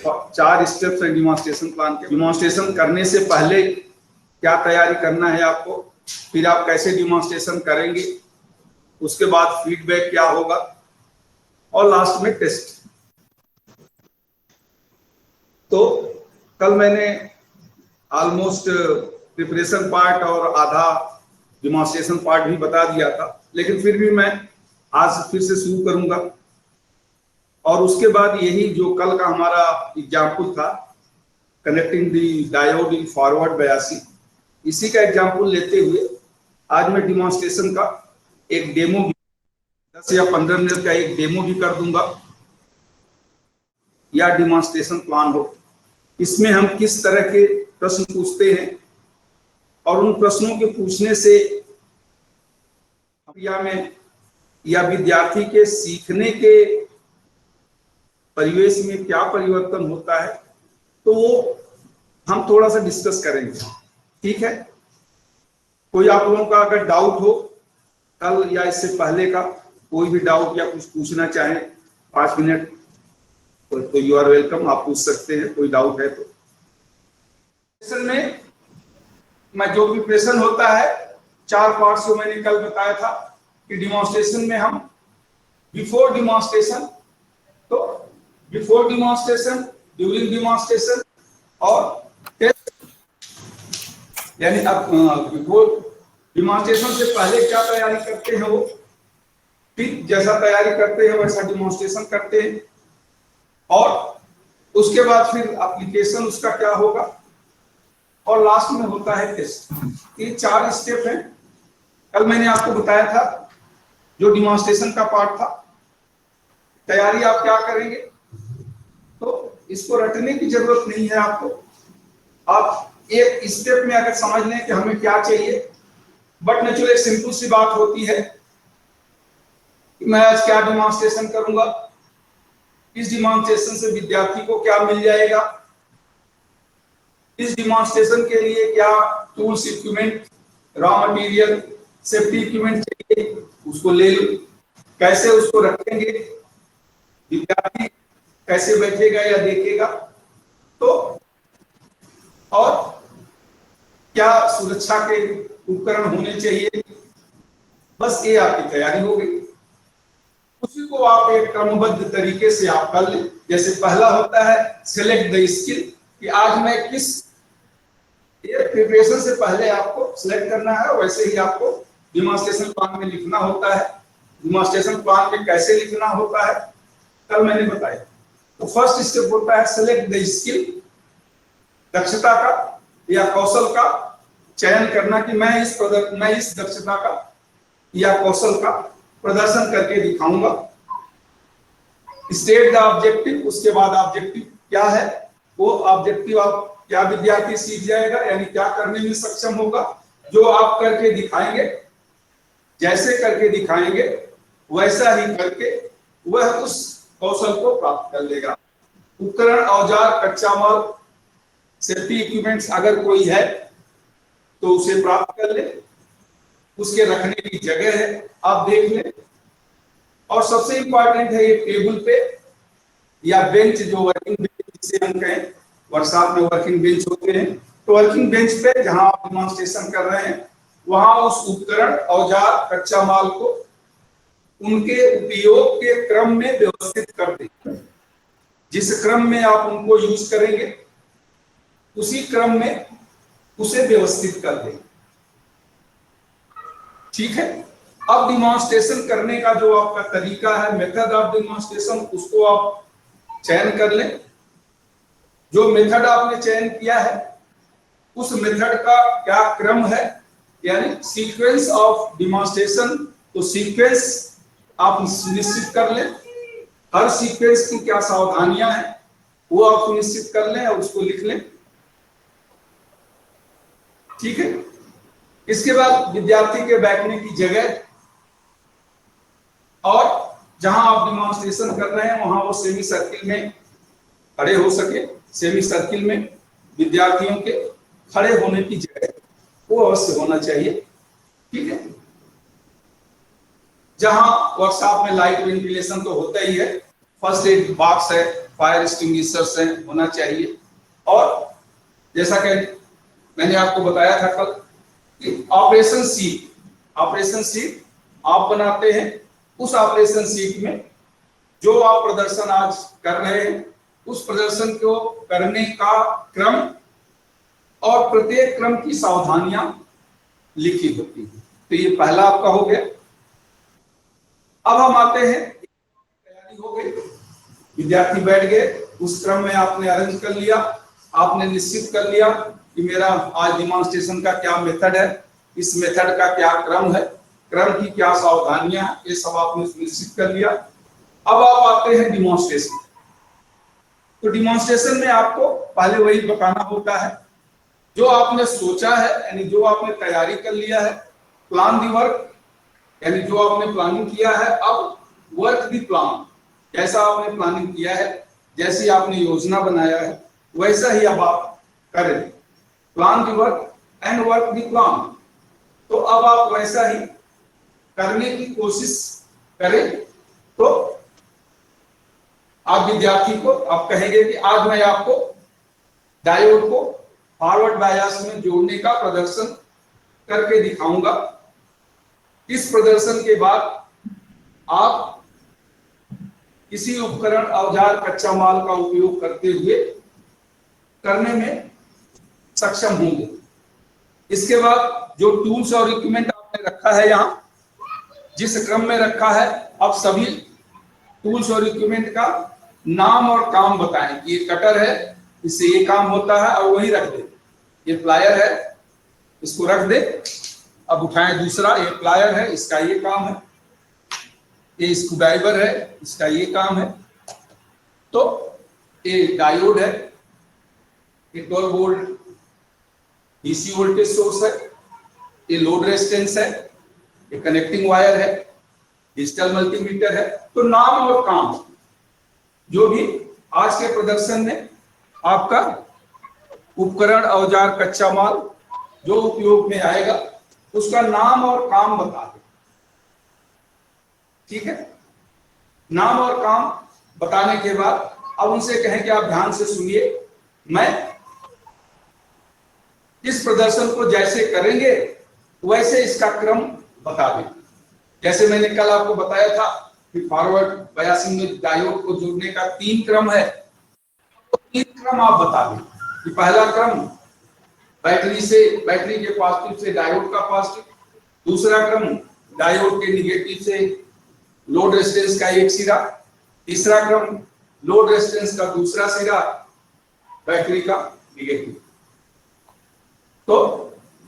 4 steps हैं demonstration plan के। Demonstration करने से पहले क्या तैयारी करना है आपको, फिर आप कैसे डिमॉन्स्ट्रेशन करेंगे, उसके बाद फीडबैक क्या होगा, और लास्ट में टेस्ट। तो कल मैंने ऑलमोस्ट प्रिपरेशन पार्ट और आधा डिमॉन्स्ट्रेशन पार्ट भी बता दिया था, लेकिन फिर भी मैं आज फिर से शुरू करूंगा। और उसके बाद यही जो कल का हमारा एग्जाम्पल था, connecting the diode in forward 82, इसी का एग्जाम्पल लेते हुए आज मैं डिमॉन्स्ट्रेशन का एक डेमो 10 या 15 मिनट का एक डेमो भी कर दूंगा, या डिमॉन्स्ट्रेशन प्लान हो। इसमें हम किस तरह के प्रश्न पूछते हैं और उन प्रश्नों के पूछने से प्रक्रिया में या विद्यार्थी के सीखने के परिवेश में क्या परिवर्तन होता है, तो वो हम थोड़ा सा डिस्कस करेंगे। ठीक है, कोई आप लोगों का अगर डाउट हो कल या इससे पहले का, कोई भी डाउट या कुछ पूछना चाहें 5 मिनट, तो यू आर वेलकम, आप पूछ सकते हैं, कोई डाउट है तो। में मैं जो प्रिपरेशन होता है 4 पार्ट्स को मैंने कल बताया था कि डिमॉन्स्ट्रेशन में हम बिफोर डिमॉन्स्ट्रेशन, तो बिफोर डिमॉन्स्ट्रेशन, ड्यूरिंग डिमॉन्स्ट्रेशन और टेस्ट, यानी अब बिफोर डिमॉन्स्ट्रेशन से पहले क्या तैयारी करते हैं वो, फिर जैसा तैयारी करते हैं वैसा डिमॉन्स्ट्रेशन करते हैं, और उसके बाद फिर एप्लीकेशन उसका क्या होगा, और लास्ट में होता है टेस्ट। ये 4 स्टेप हैं। कल मैंने आपको बताया था जो डिमॉन्स्ट्रेशन का पार्ट था, तैयारी आप क्या करेंगे, तो इसको रटने की जरूरत नहीं है आपको। आप एक स्टेप में अगर समझ लें कि हमें क्या चाहिए, बट नेचुरल एक सिंपल सी बात होती है कि मैं आज क्या डिमॉन्स्ट्रेशन करूंगा, इस डिमॉन्स्ट्रेशन से विद्यार्थी को क्या मिल जाएगा, इस डिमॉन्स्ट्रेशन के लिए क्या tools, equipment, raw material, safety equipment चाहिए, उसको ले लो, कैसे उसको रखेंगे, विद्यार्थी कैसे बैठेगा या देखेगा, तो और क्या सुरक्षा के उपकरण होने चाहिए, बस ये आपकी तैयारी हो गई। उसी को आप एक क्रमबद्ध तरीके से आप कर लें। जैसे पहला होता है सिलेक्ट द स्किल, कि आज मैं किस, ये प्रिपरेशन से पहले आपको सिलेक्ट करना है, वैसे ही आपको डिमॉन्स्ट्रेशन प्लान में लिखना होता है। डिमॉन्स्ट्रेशन प्लान में कैसे लिखना होता है कल मैंने बताया। तो फर्स्ट स्टेप होता है सिलेक्ट द स्किल, दक्षता का या कौशल का चयन करना कि मैं इस दक्षता का या कौशल का प्रदर्शन करके दिखाऊंगा। स्टेट द ऑब्जेक्टिव, उसके बाद ऑब्जेक्टिव क्या है, वो ऑब्जेक्टिव आप क्या विद्यार्थी सीख जाएगा, यानी क्या करने में सक्षम होगा, जो आप करके दिखाएंगे, जैसे करके दिखाएंगे वैसा ही करके वह उस कौशल को प्राप्त कर लेगा। उपकरण, औजार, कच्चा माल, सेफ्टी इक्विपमेंट्स अगर कोई है तो उसे प्राप्त कर ले, उसके रखने की जगह है आप देख लें, और सबसे इंपॉर्टेंट है ये टेबल पे या बेंच, जो वर्किंग बेंच जिसे हम कहें, वर्कशॉप में वर्किंग बेंच होते हैं, तो वर्किंग बेंच पे जहां आप डिमॉन्स्ट्रेशन कर रहे हैं वहां उस उपकरण, औजार, कच्चा माल को उनके उपयोग के क्रम में व्यवस्थित कर दें। जिस क्रम में आप उनको यूज करेंगे उसी क्रम में उसे व्यवस्थित कर दें। ठीक है, अब डिमॉन्स्ट्रेशन करने का जो आपका तरीका है, मेथड ऑफ डिमॉन्स्ट्रेशन, उसको आप चयन कर लें। जो मेथड आपने चयन किया है उस मेथड का क्या क्रम है, यानी सीक्वेंस ऑफ डिमॉन्स्ट्रेशन, तो सीक्वेंस आप निश्चित कर लें। हर सीक्वेंस की क्या सावधानियां हैं वो आप सुनिश्चित कर लें और उसको लिख लें। ठीक है, इसके बाद विद्यार्थी के बैठने की जगह, और जहां आप डिमॉन्स्ट्रेशन कर रहे हैं वहां वो सेमी सर्किल में खड़े हो सके। सेमी सर्किल में विद्यार्थियों के खड़े होने की जगह वो अवश्य होना चाहिए। ठीक है, जहां वर्कशॉप में लाइट वेंटिलेशन तो होता ही है, फर्स्ट एड बॉक्स है, फायर एक्सटिंग्विशर्स है, होना चाहिए। और जैसा कि मैंने आपको बताया था कल कि ऑपरेशन सीट आप बनाते हैं। उस ऑपरेशन सीट में जो आप प्रदर्शन आज कर रहे हैं उस प्रदर्शन को करने का क्रम और प्रत्येक क्रम की सावधानियां लिखी होती है। तो ये पहला आपका हो गया। अब हम आते हैं, तैयारी हो गई, विद्यार्थी बैठ गए, उस क्रम में आपने अरेंज कर लिया, आपने निश्चित कर लिया कि मेरा आज डिमॉन्स्ट्रेशन का क्या मेथड है, इस मेथड का क्या क्रम है, क्रम की क्या सावधानियां, ये सब आपने निश्चित कर लिया। अब आप आते हैं डिमॉन्स्ट्रेशन। तो डिमॉन्स्ट्रेशन में आपको पहले वही बताना होता है जो आपने सोचा है, यानी जो आपने तैयारी कर लिया है। प्लान दी वर्क, यानी जो आपने प्लानिंग किया है, अब वर्क दी प्लान, जैसा आपने प्लानिंग किया है, जैसी आपने योजना बनाया है, वैसा ही अब आप करें। Plan the work and work the plan. तो अब आप वैसा ही करने की कोशिश करें। तो आप विद्यार्थी को आप कहेंगे कि आज मैं आपको डायोड को फॉरवर्ड बायस में जोड़ने का प्रदर्शन करके दिखाऊंगा। इस प्रदर्शन के बाद आप किसी उपकरण, औजार, कच्चा माल का उपयोग करते हुए करने में सक्षम होंगे। इसके बाद जो टूल्स और इक्विपमेंट आपने रखा है, यहाँ जिस क्रम में रखा है, अब सभी टूल्स और इक्विपमेंट का नाम और काम बताएं। ये कटर है, इससे ये काम होता है, और वही रख दे। ये प्लायर है, इसको रख दे। अब उठाएं दूसरा, ये प्लायर है, इसका ये काम है। ये स्क्रूड्राइवर है, इसका ये काम है। तो ये डायोड है, ये 12 वोल्ट डीसी वोल्टेज सोर्स है, ये लोड रेजिस्टेंस है, ये कनेक्टिंग वायर है, डिजिटल मल्टीमीटर है। तो नाम और काम जो भी आज के प्रदर्शन में आपका उपकरण, औजार, कच्चा माल जो उपयोग में आएगा, उसका नाम और काम बता दें। ठीक है, नाम और काम बताने के बाद अब उनसे कहें कि आप ध्यान से सुनिए, मैं इस प्रदर्शन को जैसे करेंगे वैसे इसका क्रम बता दें। जैसे मैंने कल आपको बताया था कि फॉरवर्ड बायसिंग में डायोड को जोड़ने का 3 क्रम है। तो 3 क्रम आप बता दें कि पहला क्रम बैटरी के पॉजिटिव से डायोड का पॉजिटिव, दूसरा क्रम डायोड के निगेटिव से लोड रेजिस्टेंस का एक सिरा, तीसरा क्रम लोड रेजिस्टेंस का दूसरा सिरा, बैटरी का निगेटिव। तो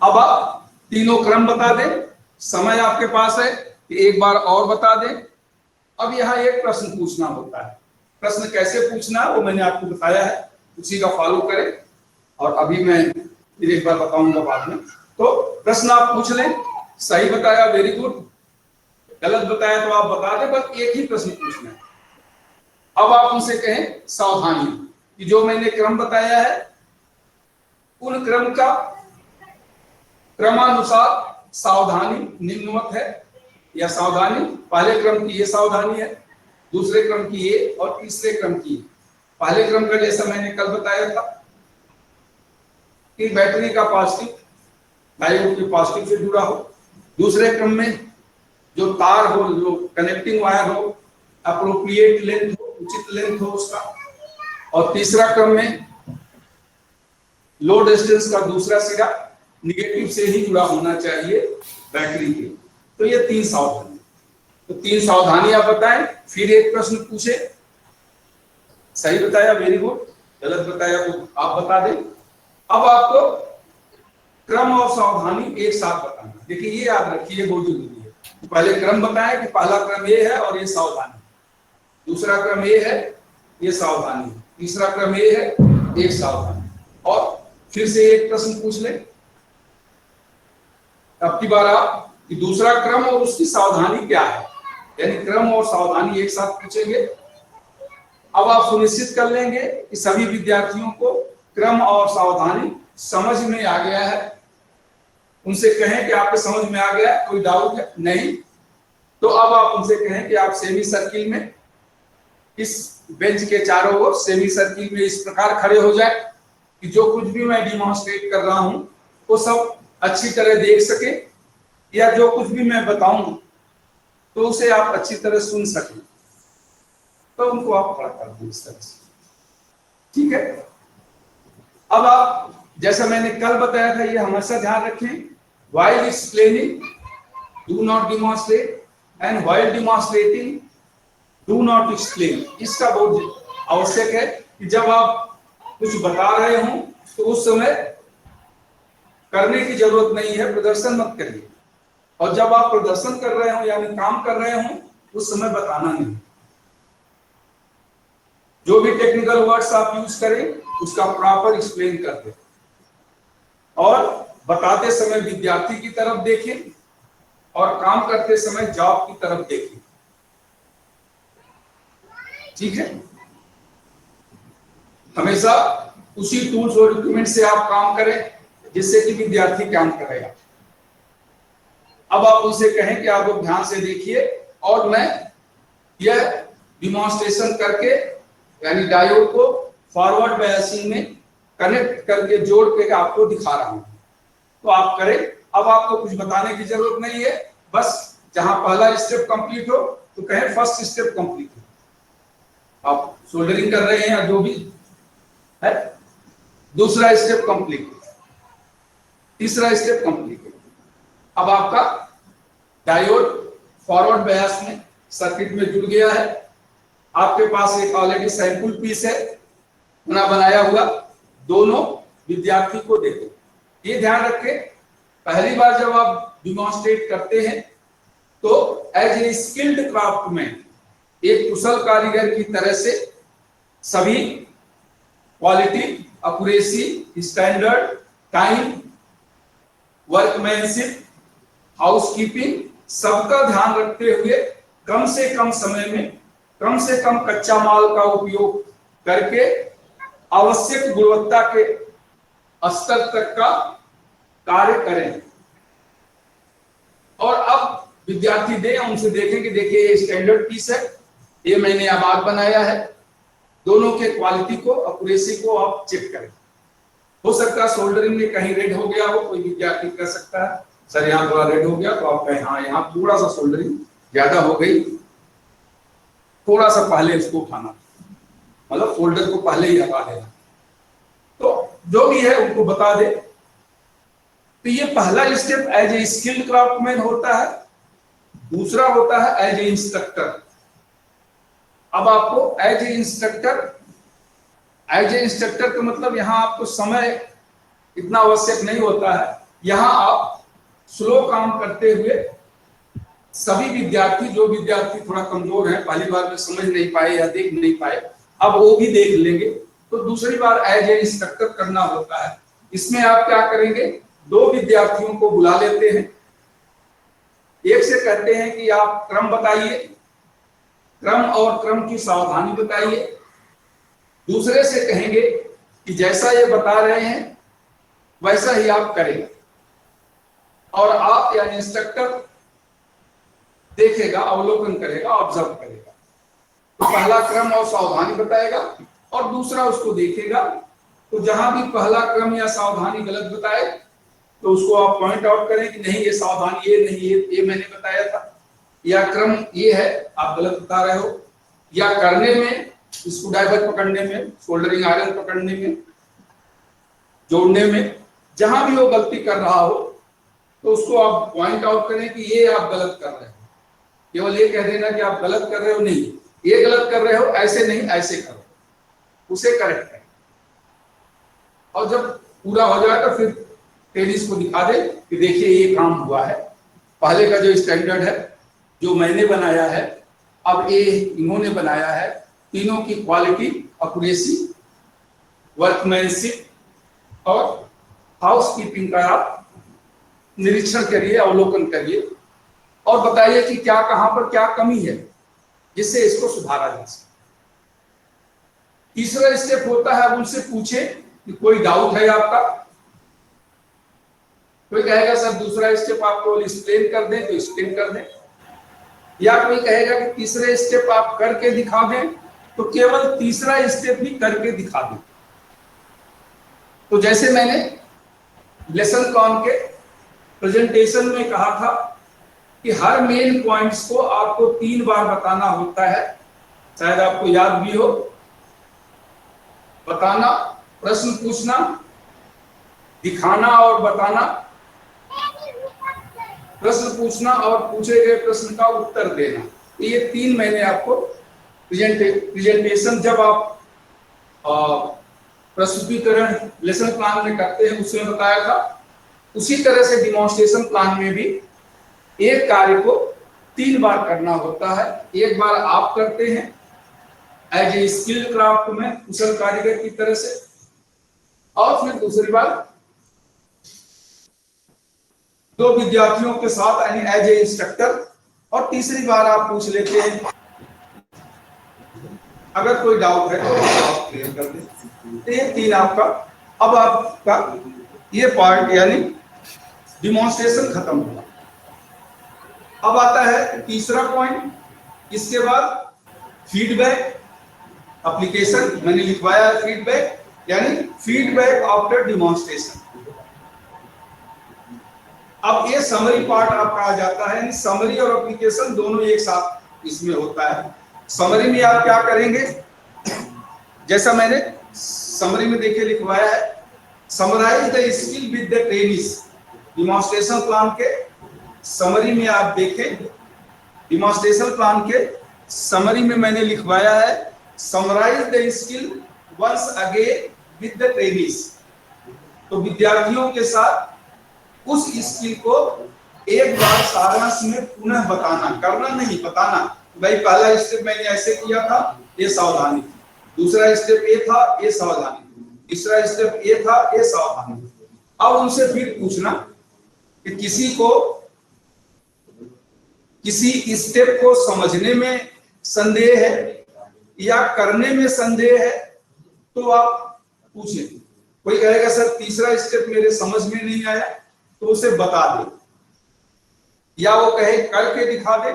अब आप तीनों क्रम बता दें। समय आपके पास है कि एक बार और बता दें। अब यहाँ एक प्रश्न पूछना होता है। प्रश्न कैसे पूछना है वो मैंने आपको बताया है, उसी का फॉलो करें। और अभी मैं फिर एक बार बताऊंगा बाद में। तो प्रश्न आप पूछ लें, सही बताया वेरी गुड, गलत बताया तो आप बता दें, बस एक ही प्रश्न पूछना है। अब आप उनसे कहें सावधानी कि जो मैंने क्रम बताया है उन क्रम का क्रमानुसार सावधानी निम्नवत है, या सावधानी पहले क्रम की ये सावधानी है, दूसरे क्रम की ये, और तीसरे क्रम की ये। पहले क्रम का जैसा मैंने कल बताया था कि बैटरी का पॉजिटिव डायोड के पॉजिटिव से जुड़ा हो, दूसरे क्रम में जो तार हो, जो कनेक्टिंग वायर हो, अप्रोप्रिएट लेंथ हो, उचित लेंथ हो उसका, और तीसरा क्रम में लोड रेजिस्टेंस का दूसरा सिरा निगेटिव से ही जुड़ा होना चाहिए बैटरी के। तो ये 3 सावधानी, तो 3 सावधानी आप बताएं, फिर एक प्रश्न पूछे, सही बताया वेरी गुड, गलत बताया तो आप बता दें। अब आपको क्रम और सावधानी एक साथ बताना। देखिए ये याद रखिए, बहुत जरूरी है। पहले क्रम बताएं कि पहला क्रम ये है और ये सावधानी, दूसरा क्रम ये है, ये सावधानी, तीसरा क्रम ये है, एक सावधानी। और फिर से एक प्रश्न पूछ ले, अब की बार आप कि दूसरा क्रम और उसकी सावधानी क्या है, यानी क्रम और सावधानी एक साथ पूछेंगे। अब आप सुनिश्चित कर लेंगे कि सभी विद्यार्थियों को क्रम और सावधानी समझ में आ गया है। उनसे कहें कि आपको समझ में आ गया, कोई डाउट है नहीं? तो अब आप उनसे कहें कि आप सेमी सर्किल में इस बेंच के चारों ओर सेमी सर्किल में इस प्रकार खड़े हो जाए कि जो कुछ भी मैं डिमॉन्स्ट्रेट कर रहा हूं वो सब अच्छी तरह देख सके, या जो कुछ भी मैं बताऊं तो उसे आप अच्छी तरह सुन सकें। तो उनको आप खड़ा कर दो इस तरह से, ठीक है। अब आप, जैसा मैंने कल बताया था, ये हमेशा ध्यान रखें, while explaining do not demonstrate and while demonstrating do not explain। इसका बहुत आवश्यक है कि जब आप कुछ बता रहे हो तो उस समय करने की जरूरत नहीं है, प्रदर्शन मत करिए, और जब आप प्रदर्शन कर रहे हो यानी काम कर रहे हो उस समय बताना नहीं। जो भी टेक्निकल वर्ड्स आप यूज करें उसका प्रॉपर एक्सप्लेन कर दें, और बताते समय विद्यार्थी की तरफ देखें और काम करते समय जॉब की तरफ देखें, ठीक है। हमेशा उसी टूल्स और इक्विपमेंट से आप काम करें जिससे कि विद्यार्थी काम करेगा। अब आप उनसे कहें कि आप लोग ध्यान से देखिए और मैं यह डिमॉन्स्ट्रेशन करके यानी डायोड को फॉरवर्ड बायसिंग में कनेक्ट करके जोड़ के आपको दिखा रहा हूं, तो आप करें। अब आपको कुछ बताने की जरूरत नहीं है, बस जहां पहला स्टेप कंप्लीट हो तो कहें फर्स्ट स्टेप कंप्लीट हो। आप सोल्डरिंग कर रहे हैं या जो भी है, दूसरा स्टेप कंप्लीट, तीसरा स्टेप कंप्लीट। अब आपका डायोड फॉरवर्ड बायस में सर्किट में जुड़ गया है। आपके पास एक ऑलरेडी सैंपल पीस है बना बनाया हुआ, दोनों विद्यार्थी को देते। ये ध्यान रखें, पहली बार जब आप डिमॉन्स्ट्रेट करते हैं तो एज ए स्किल्ड क्राफ्टमैन, एक कुशल कारीगर की तरह से सभी quality, accuracy, standard, time, workmanship, housekeeping सबका ध्यान रखते हुए कम से कम समय में कम से कम कच्चा माल का उपयोग करके आवश्यक गुणवत्ता के स्तर तक का कार्य करें। और अब विद्यार्थी दें, उनसे देखें कि देखिए ये स्टैंडर्ड पीस है, ये मैंने आबाद बनाया है, दोनों के क्वालिटी को, एक्यूरेसी को आप चेक करें। हो सकता है सोल्डरिंग में कहीं रेड हो गया हो, कोई विद्यार्थी कह सकता है सर यहाँ थोड़ा रेड हो गया, तो आप कहें हाँ यहाँ थोड़ा सा सोल्डरिंग ज्यादा हो गई, थोड़ा सा पहले इसको उठाना, मतलब फोल्डर को पहले ही हटा देना। तो जो भी है उनको बता दे। तो ये पहला step as a skilled craftsman होता है, दूसरा होता है एज ए इंस्ट्रक्टर। अब आपको एज ए इंस्ट्रक्टर का मतलब यहाँ आपको समय इतना आवश्यक नहीं होता है, यहाँ आप स्लो काम करते हुए सभी विद्यार्थी, जो विद्यार्थी थोड़ा कमजोर है, पहली बार में समझ नहीं पाए या देख नहीं पाए, अब वो भी देख लेंगे, तो दूसरी बार एज ए इंस्ट्रक्टर करना होता है। इसमें आप क्या करेंगे, दो विद्यार्थियों को बुला लेते हैं, एक से कहते हैं कि आप क्रम बताइए, क्रम और क्रम की सावधानी बताइए। दूसरे से कहेंगे कि जैसा ये बता रहे हैं वैसा ही आप करें, और आप यानी इंस्ट्रक्टर देखेगा, अवलोकन करेगा, ऑब्जर्व करेगा। तो पहला क्रम और सावधानी बताएगा और दूसरा उसको देखेगा, तो जहां भी पहला क्रम या सावधानी गलत बताए तो उसको आप पॉइंट आउट करें कि नहीं ये सावधानी ये नहीं, ये मैंने बताया था, या क्रम ये है आप गलत बता रहे हो, या करने में, स्क्रू ड्राइवर पकड़ने में, सोल्डरिंग आयरन पकड़ने में, जोड़ने में, जहां भी वो गलती कर रहा हो तो उसको आप पॉइंट आउट करें कि ये आप गलत कर रहे हो। केवल ये कह देना कि आप गलत कर रहे हो नहीं, ये गलत कर रहे हो, ऐसे नहीं ऐसे करो, उसे करेक्ट करें। और जब पूरा हो जाए तो फिर टेनिस को दिखा दे कि देखिए ये काम हुआ है, पहले का जो स्टैंडर्ड है जो मैंने बनाया है, अब ये इन्होंने बनाया है, तीनों की क्वालिटी, एक्यूरेसी, वर्कमैनशिप और हाउसकीपिंग का आप निरीक्षण करिए, अवलोकन करिए और बताइए कि क्या कहां पर क्या कमी है जिससे इसको सुधारा जा सके। तीसरा स्टेप होता है उनसे पूछे कि कोई डाउट है आपका। कोई कहेगा सर दूसरा स्टेप आपको एक्सप्लेन कर दें तो एक्सप्लेन कर दें, या कोई कहेगा कि तीसरे स्टेप आप करके दिखा दें तो केवल तीसरा स्टेप ही करके दिखा दो। तो जैसे मैंने लेसन प्लान के प्रेजेंटेशन में कहा था कि हर मेन पॉइंट्स को आपको 3 बार बताना होता है, शायद आपको याद भी हो। बताना, प्रश्न पूछना, दिखाना और बताना, प्रश्न पूछना और पूछे गए प्रश्न का उत्तर देना। ये 3 मैंने आपको प्रेजेंटेशन जब आप प्रस्तुतिकरण लेसन प्लान में करते हैं उसमें बताया था। उसी तरह से डिमॉन्स्ट्रेशन प्लान में भी एक कार्य को 3 बार करना होता है। एक बार आप करते हैं एज ए स्किल्ड क्राफ्ट में कुशल कारीगर की तरह से, और फिर दूसरी बार 2 विद्यार्थियों के साथ यानी एज ए इंस्ट्रक्टर, और तीसरी बार आप पूछ लेते हैं। अगर कोई डाउट है तो आप क्लियर कर दें। तो ये 3 आपका, अब आपका ये पार्ट यानी डिमॉन्स्ट्रेशन खत्म हुआ। अब आता है तीसरा पॉइंट, इसके बाद फीडबैक एप्लीकेशन। मैंने लिखवाया है फीडबैक, यानी फीडबैक आफ्टर डिमॉन्स्ट्रेशन। अब ये समरी पार्ट आपका आ जाता है, यानी समरी और एप्लीकेशन दोनों एक साथ इसमें होता है। समरी में आप क्या करेंगे, जैसा मैंने समरी में देखिए लिखवाया है, summarise the skill with the trainees. Demonstration plan के समरी में आप देखें, डिमॉन्स्ट्रेशन प्लान के समरी में मैंने लिखवाया है summarise the skill once again with the trainees. तो विद्यार्थियों के साथ उस स्किल को एक बार सारांश में पुनः बताना, करना नहीं बताना। भाई पहला स्टेप मैंने ऐसे किया था, ये सावधानी थी, दूसरा स्टेप ये था, ये सावधानी थी, तीसरा स्टेप ये था, ये सावधानी थी। अब उनसे फिर पूछना कि किसी को किसी स्टेप को समझने में संदेह है या करने में संदेह है तो आप पूछें। कोई कहेगा सर तीसरा स्टेप मेरे समझ में नहीं आया, तो उसे बता दे, या वो कहे करके दिखा दे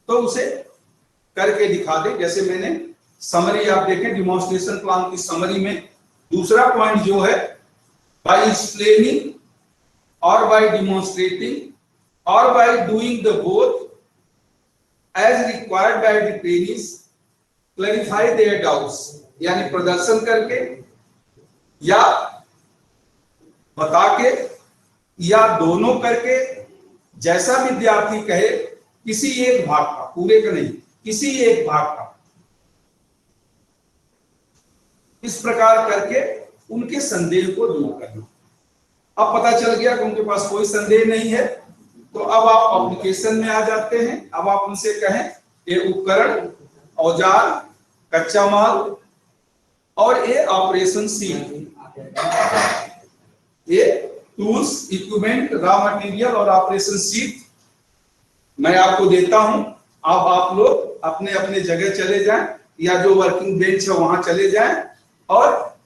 तो उसे करके दिखा दे। जैसे मैंने समरी आप देखें डिमॉन्स्ट्रेशन प्लान की समरी में दूसरा पॉइंट जो है, बाय एक्सप्लेनिंग और बाय डिमॉन्स्ट्रेटिंग और by doing the both as required by the trainees clarify their doubts. यानी प्रदर्शन करके या बता के या दोनों करके, जैसा विद्यार्थी कहे, किसी एक भाग का, पूरे का नहीं, किसी एक भाग का, इस प्रकार करके उनके संदेह को दूर करना। अब पता चल गया कि उनके पास कोई संदेह नहीं है, तो अब आप एप्लीकेशन में आ जाते हैं। अब आप उनसे कहें ये उपकरण, औजार, कच्चा माल और ये ऑपरेशन सीट, ये टूल्स, इक्विपमेंट, रॉ मटेरियल और ऑपरेशन सीट मैं आपको देता हूं। अब आप लोग अपने अपने जगह चले जाएं या जो वर्किंग बेंच है वहां चले जाएं और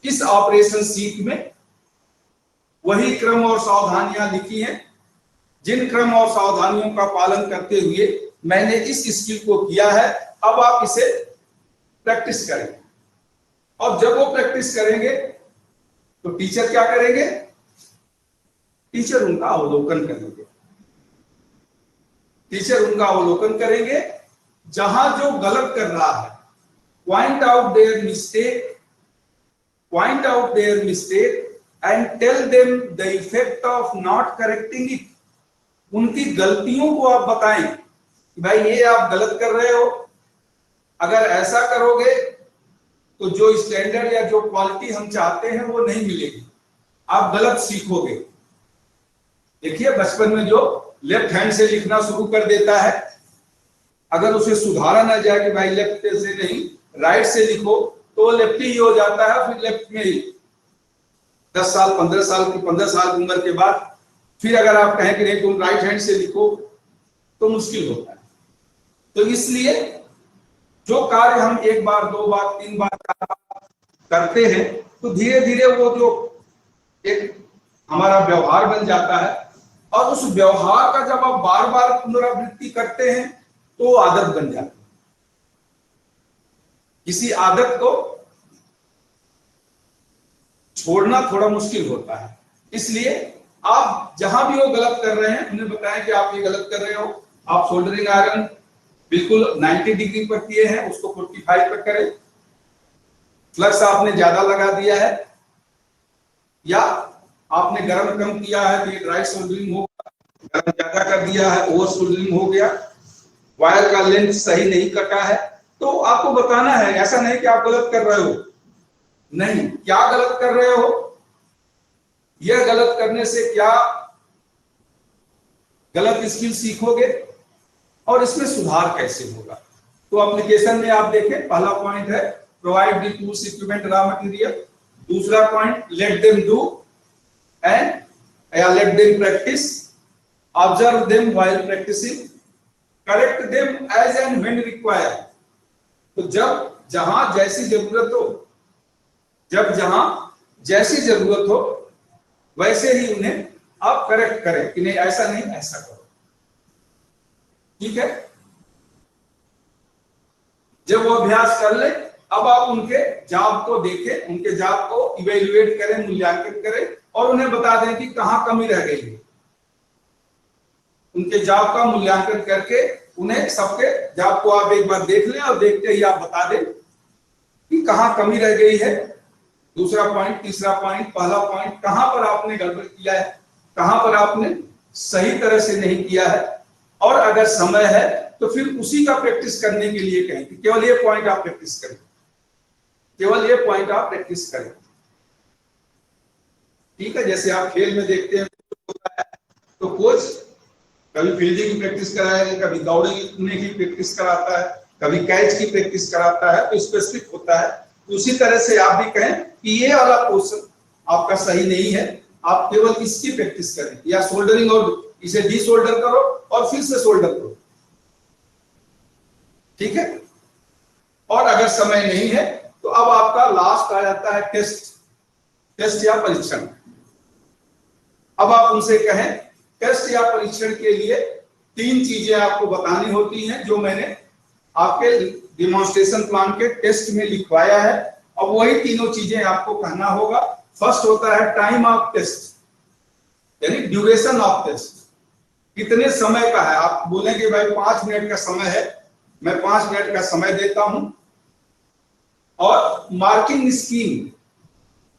इस ऑपरेशन सीट में वही क्रम और सावधानियां लिखी हैं जिन क्रम और सावधानियों का पालन करते हुए मैंने इस स्किल को किया है। अब आप इसे प्रैक्टिस करें, और जब वो प्रैक्टिस करेंगे तो टीचर क्या करेंगे, टीचर उनका अवलोकन करेंगे। टीचर उनका अवलोकन करेंगे, जहां जो गलत कर रहा है point out their mistake and tell them the effect of not correcting it. उनकी गलतियों को आप बताएं कि भाई ये आप गलत कर रहे हो, अगर ऐसा करोगे तो जो स्टैंडर्ड या जो क्वालिटी हम चाहते हैं वो नहीं मिलेगी, आप गलत सीखोगे। देखिए बचपन में जो लेफ्ट हैंड से लिखना शुरू कर देता है, अगर उसे सुधारा ना जाए कि भाई लेफ्ट से नहीं राइट से लिखो, तो लेफ्ट ही हो जाता है। फिर लेफ्ट में ही 10 साल 15 साल की 15 साल की उम्र के बाद फिर अगर आप कहें कि नहीं तुम राइट हैंड से लिखो तो मुश्किल होता है। तो इसलिए जो कार्य हम 1 बार 2 बार 3 बार करते हैं तो धीरे धीरे वो जो एक हमारा व्यवहार बन जाता है, और उस व्यवहार का जब आप बार बार पुनरावृत्ति करते हैं तो आदत बन जाती है। किसी आदत को छोड़ना थोड़ा मुश्किल होता है। इसलिए आप जहां भी वो गलत कर रहे हैं उन्हें बताएं कि आप ये गलत कर रहे हो। आप सोल्डरिंग आयरन बिल्कुल 90 डिग्री पर किए हैं, उसको 45 पर करें। फ्लक्स आपने ज्यादा लगा दिया है या आपने गर्म कम किया है तो ये ड्राई सोल्डरिंग हो, गर्म ज्यादा कर दिया है ओवर सोल्डरिंग हो गया, वायर का लेंथ सही नहीं कटा है, तो आपको बताना है। ऐसा नहीं कि आप गलत कर रहे हो, नहीं, क्या गलत कर रहे हो, यह गलत करने से क्या गलत स्किल सीखोगे और इसमें सुधार कैसे होगा। तो एप्लीकेशन में आप देखें, पहला पॉइंट है provide the tools equipment raw material, दूसरा point let them do and या let them practice, observe them while practising, correct them as and when required. तो जब जहां जैसी जरूरत हो, जब जहां जैसी जरूरत हो वैसे ही उन्हें आप करेक्ट करें कि नहीं ऐसा नहीं ऐसा करो, ठीक है। जब वो अभ्यास कर ले, अब आप उनके जॉब को देखें, उनके जॉब को इवेल्युएट करें, मूल्यांकन करें और उन्हें बता दें कि कहां कमी रह गई है। उनके जॉब का मूल्यांकन करके उन्हें सबके जॉब को आप एक बार देख लें और देखते ही आप बता दें कि कहां कमी रह गई है। दूसरा पॉइंट, तीसरा पॉइंट, पहला पॉइंट, कहां पर आपने गड़बड़ किया है, कहां पर आपने सही तरह से नहीं किया है, और अगर समय है तो फिर उसी का प्रैक्टिस करने के लिए कहें कि केवल ये पॉइंट आप प्रैक्टिस करें, केवल ये पॉइंट आप प्रैक्टिस करें, ठीक है। जैसे आप खेल में देखते हैं तो कोच कभी फील्डिंग की प्रैक्टिस कराएगा, कभी दौड़ने की प्रैक्टिस कराता है, कभी कैच की प्रैक्टिस कराता है, तो स्पेसिफिक होता है। तो उसी तरह से आप भी कहें कि ये वाला पोर्शन आपका सही नहीं है, आप केवल इसकी प्रैक्टिस करें, या सोल्डरिंग और इसे डी सोल्डर करो और फिर से सोल्डर करो, ठीक है। और अगर समय नहीं है तो अब आपका लास्ट आ जाता है टेस्ट या परीक्षण। अब आप उनसे कहें टेस्ट या परीक्षण के लिए 3 चीजें आपको बतानी होती हैं जो मैंने आपके डिमॉन्स्ट्रेशन प्लान के टेस्ट में लिखवाया है। अब वही तीनों चीजें आपको कहना होगा। फर्स्ट होता है टाइम ऑफ टेस्ट, यानी ड्यूरेशन ऑफ टेस्ट, कितने समय का है। आप बोलेंगे भाई 5 मिनट का समय है, मैं 5 मिनट का समय देता हूं। और मार्किंग स्कीम,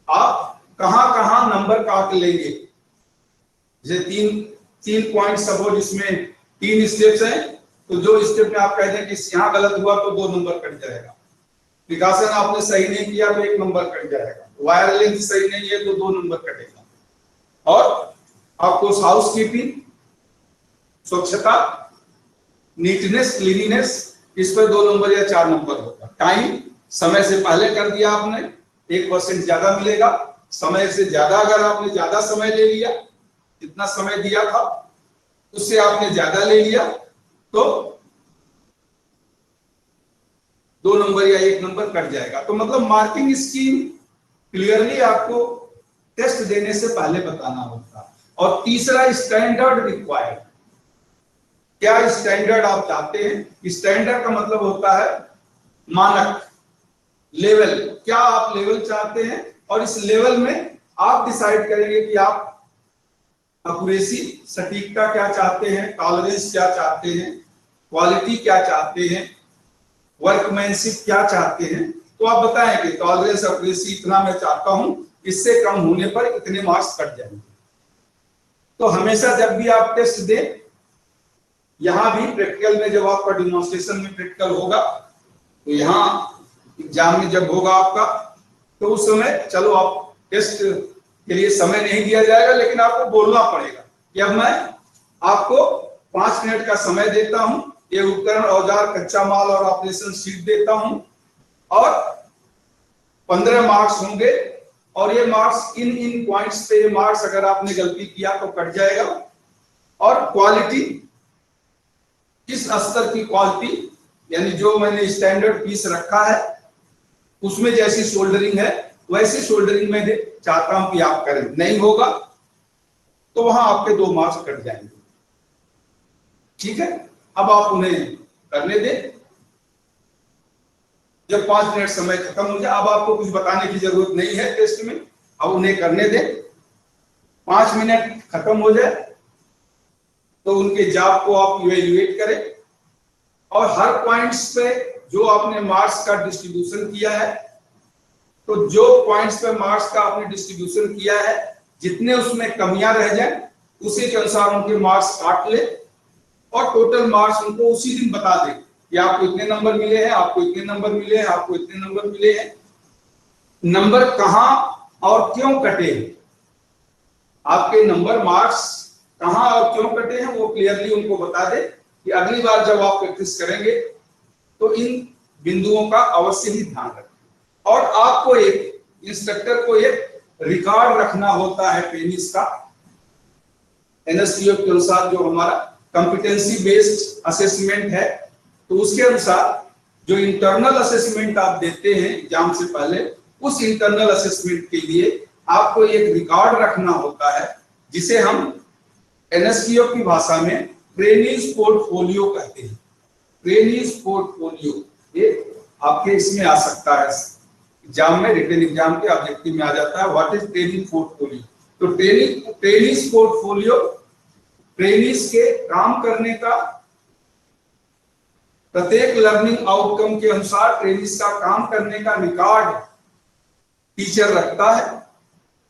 आप कहां कहां नंबर काट लेंगे। जैसे तीन पॉइंट सपोज इसमें 3 स्टेप्स हैं, तो जो स्टेप में आप कहते हैं कि यहां गलत हुआ तो 2 नंबर कट जाएगा, प्रिकॉशन आपने सही नहीं किया तो 1 नंबर कट जाएगा, वायर लेंथ सही नहीं है तो 2 नंबर कटेगा। और आपको हाउस कीपिंग, स्वच्छता, नीटनेस, क्लीनिनेस, इस पर 2 नंबर या 4 नंबर होगा। टाइम, समय से पहले कर दिया आपने 1% ज्यादा मिलेगा, समय से ज्यादा अगर आपने ज्यादा समय ले लिया, जितना समय दिया था उससे आपने ज्यादा ले लिया तो 2 नंबर या 1 नंबर कट जाएगा। तो मतलब मार्किंग स्कीम क्लियरली आपको टेस्ट देने से पहले बताना होगा। और तीसरा स्टैंडर्ड रिक्वायर्ड, क्या स्टैंडर्ड आप चाहते हैं। स्टैंडर्ड का मतलब होता है मानक, लेवल, क्या आप लेवल चाहते हैं और इस लेवल में आप डिसाइड करेंगे कि आप एक्यूरेसी, सटीकता क्या चाहते हैं, टॉलरेंस क्या चाहते हैं, क्वालिटी क्या चाहते हैं, वर्कमैनशिप क्या चाहते हैं। तो आप बताएं कि टॉलरेंस, एक्यूरेसी इतना मैं चाहता हूं, इससे कम होने पर इतने मार्क्स कट जाएंगे। तो हमेशा जब भी आप टेस्ट दें, यहां भी प्रैक्टिकल में जब आपका डिमॉन्स्ट्रेशन में प्रैक्टिकल होगा तो यहाँ एग्जाम में जब होगा आपका, तो उस समय चलो आप टेस्ट के लिए समय नहीं दिया जाएगा, लेकिन आपको बोलना पड़ेगा कि अब मैं आपको 5 मिनट का समय देता हूं, ये उपकरण, औजार, कच्चा माल और ऑपरेशन शीट देता हूं, और 15 मार्क्स होंगे, और ये मार्क्स इन पॉइंट्स पे, मार्क्स अगर आपने गलती किया तो कट जाएगा। और क्वालिटी, किस स्तर की क्वालिटी, यानी जो मैंने स्टैंडर्ड पीस रखा है उसमें जैसी सोल्डरिंग है वैसी सोल्डरिंग में चाहता हूं कि आप करें। नहीं होगा तो वहां आपके 2 मार्क्स कट जाएंगे, ठीक है। अब आप उन्हें करने दें। जब 5 मिनट समय खत्म हो जाए, अब आपको कुछ बताने की जरूरत नहीं है टेस्ट में, अब उन्हें करने दें। 5 मिनट खत्म हो जाए तो उनके जॉब को आप इवेल्युएट करें और हर पॉइंट्स पे जो आपने मार्क्स का डिस्ट्रीब्यूशन किया है, तो जो पॉइंट्स पे मार्क्स का आपने डिस्ट्रीब्यूशन किया है, जितने उसमें कमियां रह जाए उसी के अनुसार उनके मार्क्स काट ले और टोटल मार्क्स उनको उसी दिन बता दे कि आपको इतने नंबर मिले हैं, आपको इतने नंबर मिले हैं, आपको इतने नंबर मिले हैं। नंबर कहां और क्यों कटे, आपके नंबर मार्क्स कहां और क्यों कटे हैं वो क्लियरली उनको बता दे कि अगली बार जब आप प्रैक्टिस करेंगे तो इन बिंदुओं का अवश्य ही ध्यान रखें। और आपको एक इंस्ट्रक्टर को एक रिकॉर्ड रखना होता है ट्रेनिंग्स का। एनएसटीओ के अनुसार जो हमारा कॉम्पिटेंसी बेस्ड असेसमेंट है, तो उसके अनुसार जो इंटरनल असेसमेंट आप देते हैं एग्जाम से पहले, उस इंटरनल असेसमेंट के लिए आपको एक रिकॉर्ड रखना होता है, जिसे हम एनएसटीओ की भाषा में ट्रेनिंग पोर्टफोलियो कहते हैं। ट्रेनिंग पोर्टफोलियो ये आपके इसमें आ सकता है एग्जाम में, रिटन एग्जाम के ऑब्जेक्टिव में आ जाता है, व्हाट इज ट्रेनिंग पोर्टफोलियो। तो ट्रेनिंग पोर्टफोलियो ट्रेनिंग्स के काम करने का, प्रत्येक लर्निंग आउटकम के अनुसार ट्रेनिंग्स का काम करने का रिकॉर्ड टीचर रखता है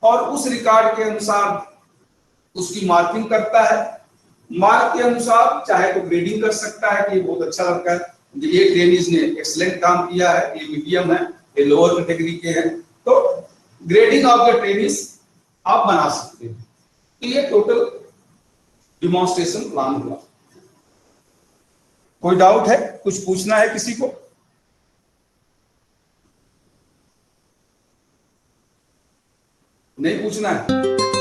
और उस रिकॉर्ड के अनुसार उसकी मार्किंग करता है। मार्क के अनुसार चाहे तो ग्रेडिंग कर सकता है कि ये बहुत अच्छा लगता है, ये ट्रेनिंग्स ने एक्सीलेंट काम किया है, ये मीडियम है, ये लोअर कैटेगरी के हैं, तो ग्रेडिंग ऑफ द ट्रेनिंग्स आप बना सकते हैं। तो ये टोटल डिमॉन्स्ट्रेशन प्लान हुआ। कोई डाउट है, कुछ पूछना है किसी को? नहीं पूछना है?